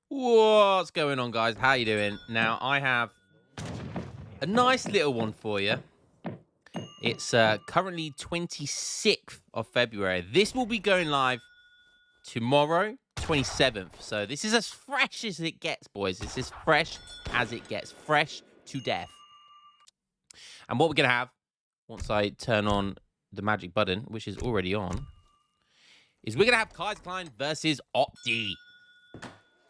What's going on, guys? How you doing? Now, I have a nice little one for you. It's currently 26th of February. This will be going live tomorrow, 27th. So this is as fresh as it gets, boys. It's as fresh as it gets. Fresh to death. And what we're going to have, once I turn on the magic button, which is already on, is we're going to have Kaiserklein versus Opti.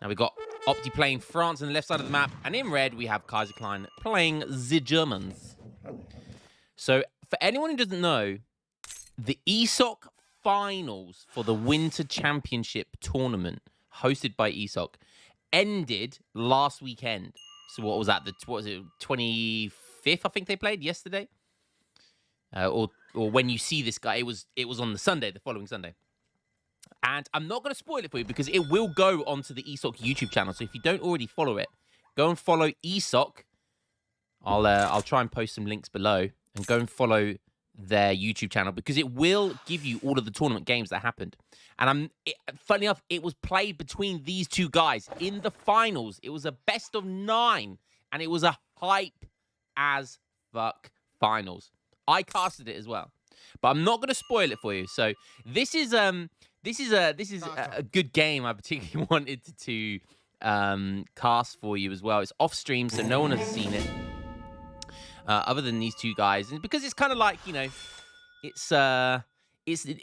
Now we've got Opti playing France on the left side of the map, and in red we have Kaiserklein playing the Germans. So for anyone who doesn't know, the ESOC finals for the Winter Championship tournament hosted by ESOC ended last weekend. So what was that? What was it? 25th, I think they played yesterday. Or when you see this guy, it was on the Sunday, the following Sunday. And I'm not going to spoil it for you because it will go onto the ESOC YouTube channel. So if you don't already follow it, go and follow ESOC. I'll try and post some links below and go and follow their YouTube channel because it will give you all of the tournament games that happened. And funny enough, it was played between these two guys in the finals. It was a best of 9 and it was a hype as fuck finals. I casted it as well, but I'm not going to spoil it for you. So this is a good game I particularly wanted to cast for you as well. It's off stream, so no one has seen it other than these two guys, and because it's kind of like, you know, it's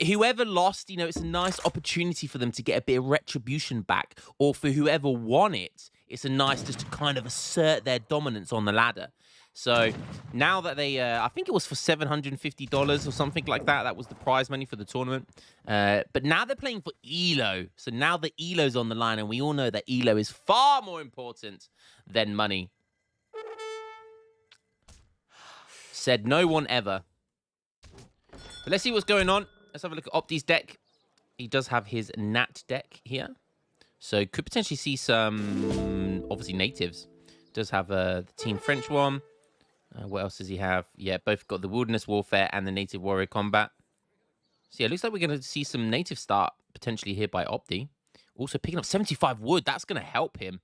whoever lost, you know, it's a nice opportunity for them to get a bit of retribution back, or for whoever won it, it's a nice just to kind of assert their dominance on the ladder. So now that they, I think it was for $750 or something like that. That was the prize money for the tournament. But now they're playing for ELO. So now the ELO's on the line, and we all know that ELO is far more important than money. Said no one ever. But let's see what's going on. Let's have a look at Opti's deck. He does have his Nat deck here. So could potentially see some, obviously, natives. Does have the Team French one. What else does he have? Yeah, both got the Wilderness Warfare and the Native Warrior Combat. So yeah, it looks like we're going to see some native start potentially here by Opti. Also picking up 75 wood. That's going to help him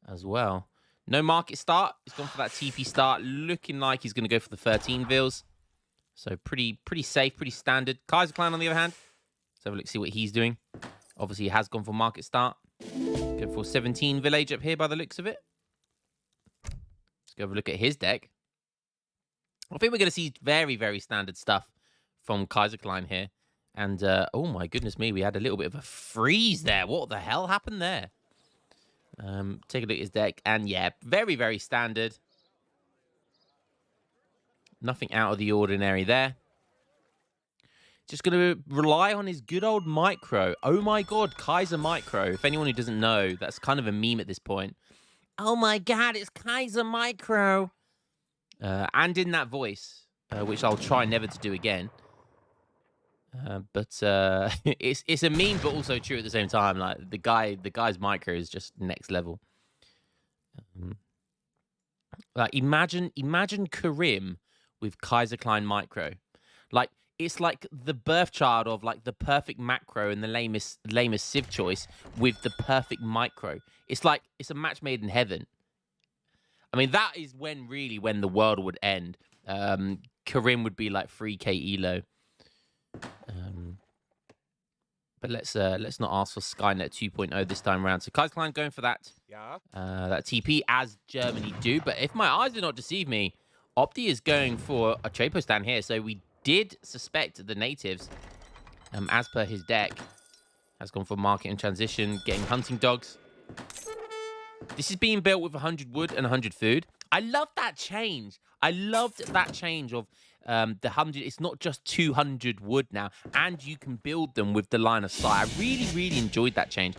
as well. No market start. He's gone for that TP start. Looking like he's going to go for the 13 vills. So pretty safe, pretty standard. Kaiserklein, on the other hand. Let's have a look, see what he's doing. Obviously, he has gone for market start. Go for 17 village up here by the looks of it. Let's go have a look at his deck. I think we're going to see very, very standard stuff from Kaiserklein here. And, oh my goodness me, we had a little bit of a freeze there. What the hell happened there? Take a look at his deck. And, yeah, very, very standard. Nothing out of the ordinary there. Just going to rely on his good old micro. Oh, my God, Kaiser Micro. If anyone who doesn't know, that's kind of a meme at this point. Oh, my God, it's Kaiser Micro. And in that voice, which I'll try never to do again. But it's a meme, but also true at the same time. Like the guy's micro is just next level. Like imagine Karim with Kaiserklein micro. Like it's like the birth child of like the perfect macro and the lamest Civ choice with the perfect micro. It's like it's a match made in heaven. I mean, that is when the world would end. Karim would be like 3K elo. But let's not ask for Skynet 2.0 this time around. So Kaiserklein going for that that TP as Germany do. But if my eyes do not deceive me, Opti is going for a trade post down here. So we did suspect the natives, as per his deck, has gone for market and transition, getting hunting dogs. This is being built with 100 wood and 100 food. I love that change. I loved that change of the 100. It's not just 200 wood now, and you can build them with the line of sight. I really, really enjoyed that change.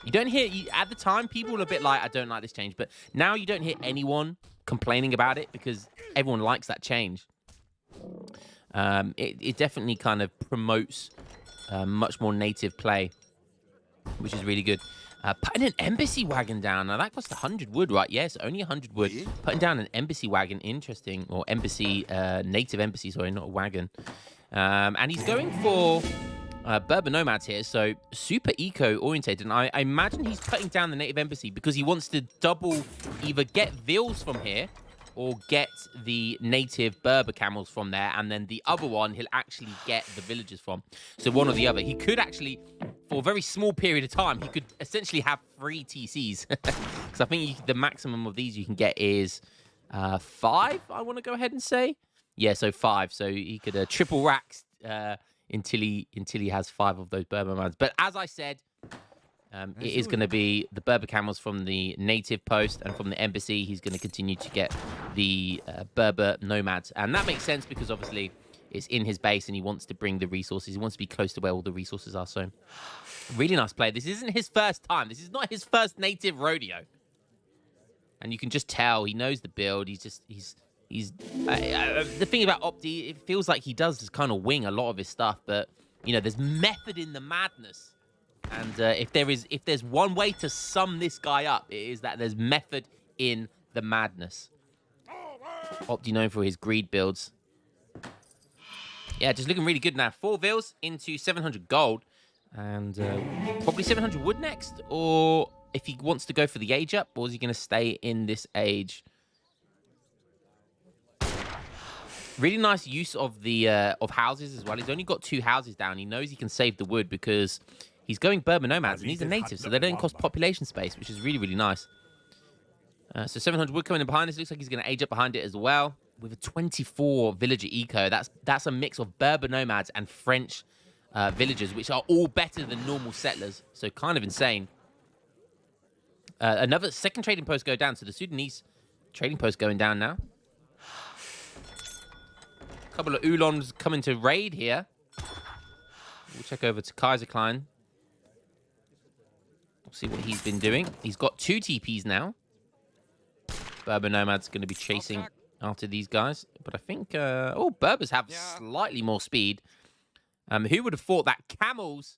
You don't hear, at the time, people were a bit like, I don't like this change, but now you don't hear anyone complaining about it because everyone likes that change. It definitely kind of promotes much more native play, which is really good. Putting an embassy wagon down. Now, that cost 100 wood, right? Yes, only 100 wood. Putting down an embassy wagon, interesting. Or embassy, native embassy, sorry, not a wagon. And he's going for Berber Nomads here, so super eco-orientated. And I imagine he's putting down the native embassy because he wants to double either get Vils from here or get the native Berber camels from there. And then the other one, he'll actually get the villagers from. So one or the other. He could actually, for a very small period of time, he could essentially have 3 TCs. Because I think the maximum of these you can get is 5, I want to go ahead and say. Yeah, so 5. So he could triple racks until he has 5 of those Berber nomads. But as I said, it is going to be the Berber camels from the native post and from the embassy. He's going to continue to get the Berber nomads. And that makes sense because obviously it's in his base and he wants to bring the resources. He wants to be close to where all the resources are. So really nice play. This isn't his first time. This is not his first native rodeo. And you can just tell he knows the build. He's the thing about Opti, it feels like he does just kind of wing a lot of his stuff, but you know, there's method in the madness. And if there's one way to sum this guy up, it is that there's method in the madness. Opti known for his greed builds. Yeah, just looking really good now. 4 Vils into 700 gold, and probably 700 wood next, or if he wants to go for the age up, or is he going to stay in this age? Really nice use of the of houses as well. He's only got 2 houses down. He knows he can save the wood because he's going Berber nomads and he's a native, so they don't cost population space, which is really, really nice. So 700 wood coming in behind us. Looks like he's going to age up behind it as well with a 24 villager eco. That's a mix of Berber nomads and French villagers, which are all better than normal settlers. So kind of insane. Another second trading post go down. So the Sudanese trading post going down now. Couple of Oolons coming to raid here. We'll check over to Kaiserklein. We'll see what he's been doing. He's got 2 TPs now. Berber Nomad's going to be chasing after these guys. But I think... Berbers have slightly more speed. Who would have thought that camels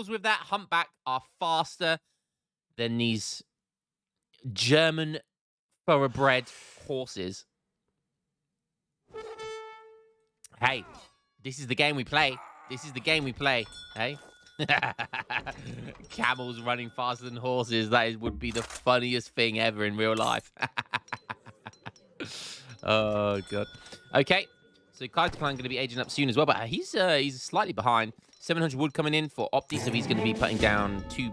with that humpback are faster than these German thoroughbred horses? Hey, this is the game we play. This is the game we play. Hey? Camels running faster than horses. That would be the funniest thing ever in real life. Oh, God. Okay. So Kaiserklein going to be aging up soon as well. But he's slightly behind. 700 wood coming in for Opti. So he's going to be putting down 2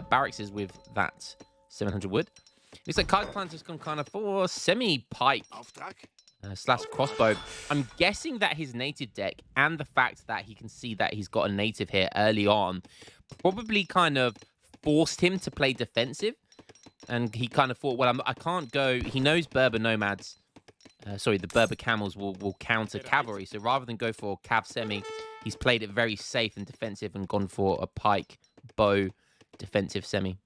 barracks with that 700 wood. Looks like Kaiserklein's just gone kind of for semi-pike. Slash crossbow. I'm guessing that his native deck and the fact that he can see that he's got a native here early on probably kind of forced him to play defensive. And he kind of thought, well, I can't go. He knows Berber nomads. The Berber camels will counter cavalry. So rather than go for cav semi, he's played it very safe and defensive and gone for a pike bow defensive semi.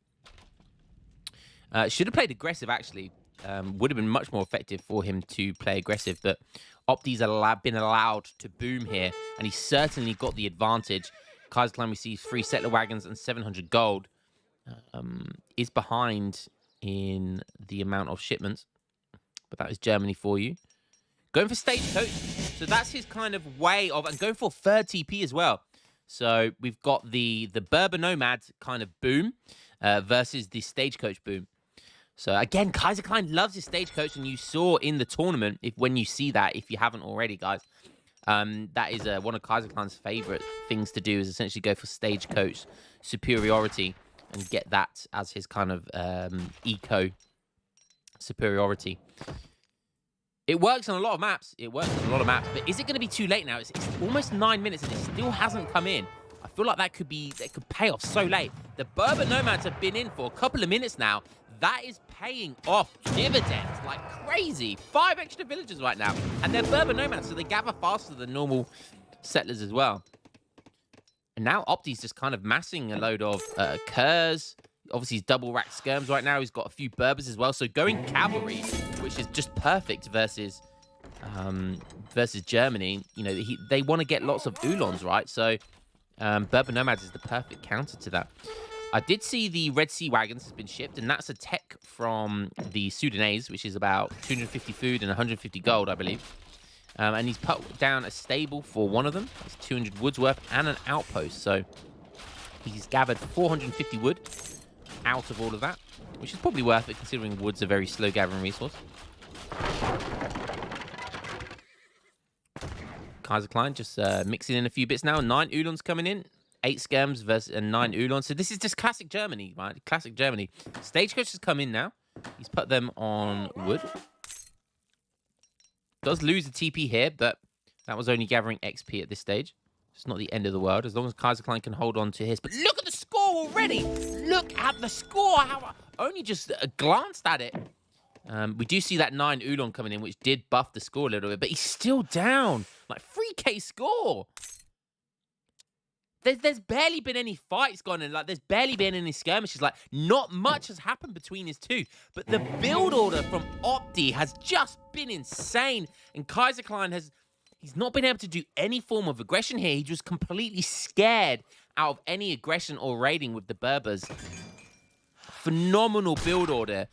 Should have played aggressive, actually. Would have been much more effective for him to play aggressive, but Opti's been allowed to boom here, and he's certainly got the advantage. Kaiserklein receives 3 settler wagons and 700 gold. Is behind in the amount of shipments, but that is Germany for you. Going for stagecoach, so that's his kind of way of, and going for 3rd TP as well. So we've got the Berber nomad kind of boom versus the stagecoach boom. So again, Kaiserklein loves his stagecoach, and you saw in the tournament, when you see that, if you haven't already, guys, that is one of Kaiserklein's favorite things to do, is essentially go for stagecoach superiority and get that as his kind of eco superiority. It works on a lot of maps. But is it going to be too late now? It's almost 9 minutes and it still hasn't come in. I feel like that could pay off so late. The Berber nomads have been in for a couple of minutes now. That is paying off dividends like crazy. 5 extra villagers right now. And they're Berber nomads, so they gather faster than normal settlers as well. And now Opti's just kind of massing a load of curs. Obviously, he's double racked skirms right now. He's got a few Berbers as well. So going cavalry, which is just perfect versus Germany. You know, they want to get lots of Oolons, right? So Berber nomads is the perfect counter to that. I did see the Red Sea wagons has been shipped, and that's a tech from the Sudanese, which is about 250 food and 150 gold, I believe. And he's put down a stable for one of them. It's 200 wood's worth and an outpost. So he's gathered 450 wood out of all of that, which is probably worth it considering wood's a very slow gathering resource. Kaiserklein just mixing in a few bits now. 9 Ulons coming in. 8 skirms versus 9 Ulons. So this is just classic Germany, right? Classic Germany. Stagecoach has come in now. He's put them on wood. Does lose the TP here, but that was only gathering XP at this stage. It's not the end of the world as long as Kaiserklein can hold on to his. But look at the score already. Look at the score. How only just glanced at it. We do see that 9 Ulon coming in, which did buff the score a little bit, but he's still down. Like 3K score. There's barely been any fights gone in. Like, there's barely been any skirmishes. Like, not much has happened between his two. But the build order from Opti has just been insane. And Kaiserklein he's not been able to do any form of aggression here. He was completely scared out of any aggression or raiding with the Berbers. Phenomenal build order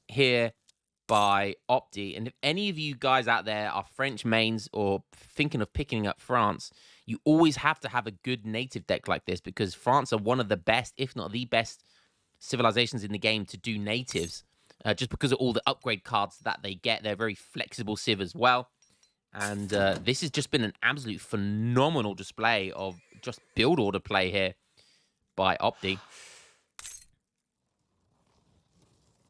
here by Opti. And if any of you guys out there are French mains or thinking of picking up France, you always have to have a good native deck like this because France are one of the best, if not the best, civilizations in the game to do natives. Just because of all the upgrade cards that they get. They're very flexible civ as well. And this has just been an absolute phenomenal display of just build order play here by Opti.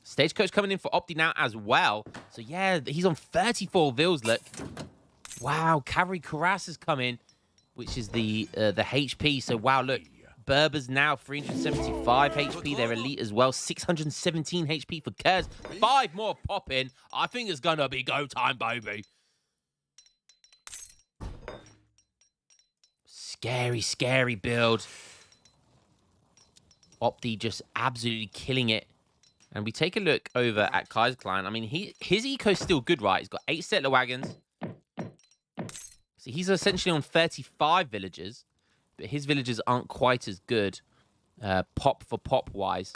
Stagecoach coming in for Opti now as well. So yeah, he's on 34 vils, look. Wow, Cavalry Cuirass has come in, which is the HP. So wow, look, Berbers now 375 HP. They're elite as well. 617 HP for Kurz. 5 more pop in. I think it's gonna be go time, baby. Scary, scary build. Opti just absolutely killing it. And we take a look over at Kaiserklein. I mean, his eco's still good, right? He's got 8 settler wagons. So he's essentially on 35 villagers. But his villagers aren't quite as good pop for pop-wise.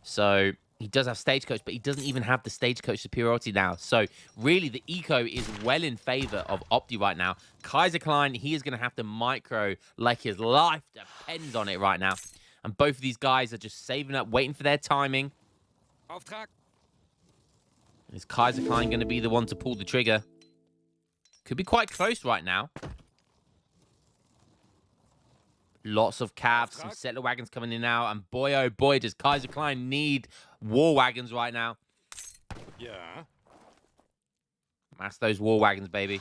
So he does have Stagecoach, but he doesn't even have the Stagecoach superiority now. So really, the eco is well in favor of Opti right now. Kaiserklein, he is going to have to micro like his life depends on it right now. And both of these guys are just saving up, waiting for their timing. Is Kaiserklein going to be the one to pull the trigger? Could be quite close right now. Lots of calves, some settler wagons coming in now. And boy, oh boy, does Kaiserklein need war wagons right now. Yeah. Mass those war wagons, baby.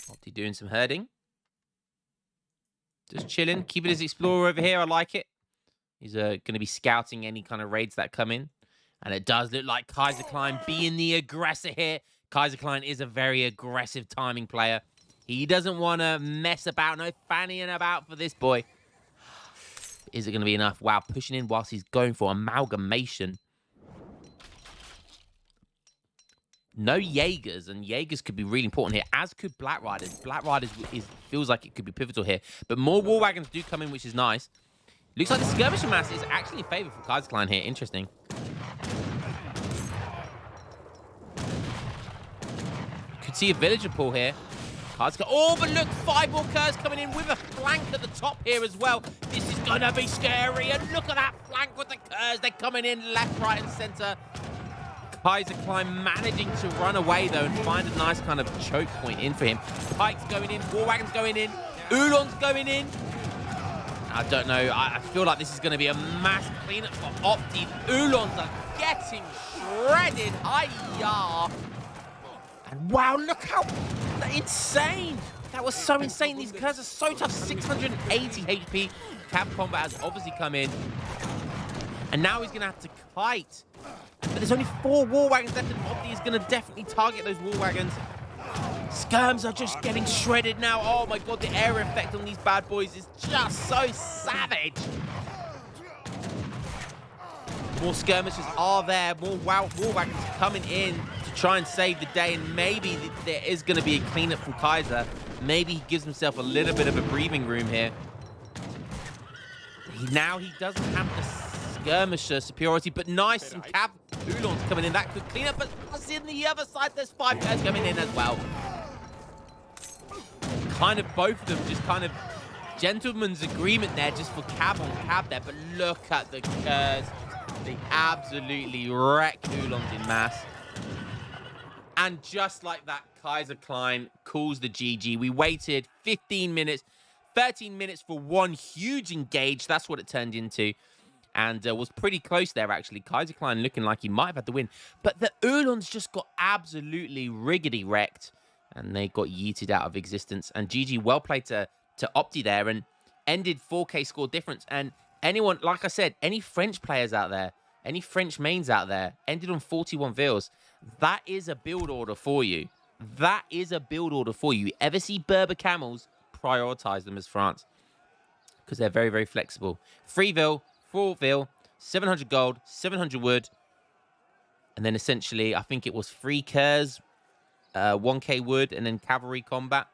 Opti doing some herding. Just chilling, keeping his explorer over here. I like it. He's going to be scouting any kind of raids that come in. And it does look like Kaiserklein being the aggressor here. Kaiserklein is a very aggressive timing player. He doesn't want to mess about, no fannying about for this boy. Is it going to be enough? Wow, pushing in whilst he's going for amalgamation. No Jaegers, and Jaegers could be really important here, as could Black Riders. Black Riders feels like it could be pivotal here. But more war wagons do come in, which is nice. Looks like the skirmisher mass is actually in favor for Kaiserklein here. Interesting. Could see a villager pull here. Oh, but look, 5 more Kurz coming in with a flank at the top here as well. This is going to be scary. And look at that flank with the Kurz. They're coming in left, right, and center. Kaiserklein managing to run away, though, and find a nice kind of choke point in for him. Pikes going in, war wagons going in, Ulon's going in. I don't know. I feel like this is going to be a mass cleanup for Opti. Ulons are getting shredded. Hi-ya. And wow, look how insane. That was so insane. These Kurz are so tough. 680 HP. Cav combat has obviously come in. And now he's going to have to kite. But there's only 4 war wagons left, and Opti is going to definitely target those war wagons. Skirms are just getting shredded now. Oh my god, the area effect on these bad boys is just so savage. More skirmishers are there. More war wagons coming in to try and save the day. And maybe there is going to be a cleanup from Kaiser. Maybe he gives himself a little bit of a breathing room here. Now he doesn't have the skirmisher superiority, but nice. Some Oolong's coming in. That could clean up, but plus in the other side, there's 5 guys coming in as well. Kind of both of them just kind of gentleman's agreement there just for cab on cab there. But look at the Kurz. They absolutely wreck Oolongs in mass. And just like that, Kaiserklein calls the GG. We waited 15 minutes, 13 minutes for one huge engage. That's what it turned into. And was pretty close there, actually. Kaiserklein looking like he might have had the win. But the Oolongs just got absolutely riggedy wrecked. And they got yeeted out of existence. And GG, well played to Opti there. And ended 4K score difference. And anyone, like I said, any French players out there, any French mains out there, ended on 41 vills. That is a build order for you. That is a build order for you. You ever see Berber camels, prioritize them as France. Because they're very, very flexible. 3 vil, 4 vil, 700 gold, 700 wood. And then essentially, I think it was 3 Kurz, 1k wood, and then cavalry combat.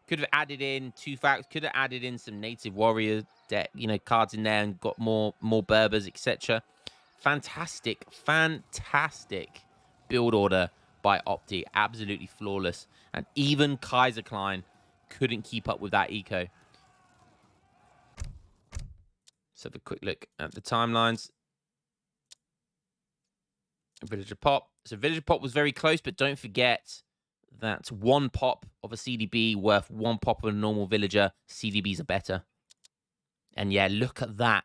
Could have added in 2 facts. Could have added in some native warrior cards in there and got more Berbers, etc. Fantastic build order by Opti. Absolutely flawless. And even Kaiserklein couldn't keep up with that eco. Let's have a quick look at the timelines. Villager Pop. So Villager Pop was very close, but don't forget that 1 pop of a CDB worth 1 pop of a normal villager. CDBs are better. And yeah, look at that.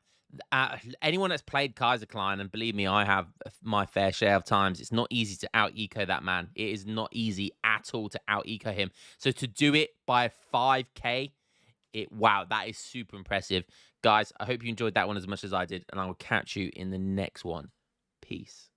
Anyone that's played Kaiserklein, and believe me, I have my fair share of times, it's not easy to out-eco that man. It is not easy at all to out-eco him. So to do it by 5k, wow, that is super impressive. Guys, I hope you enjoyed that one as much as I did, and I will catch you in the next one. Peace.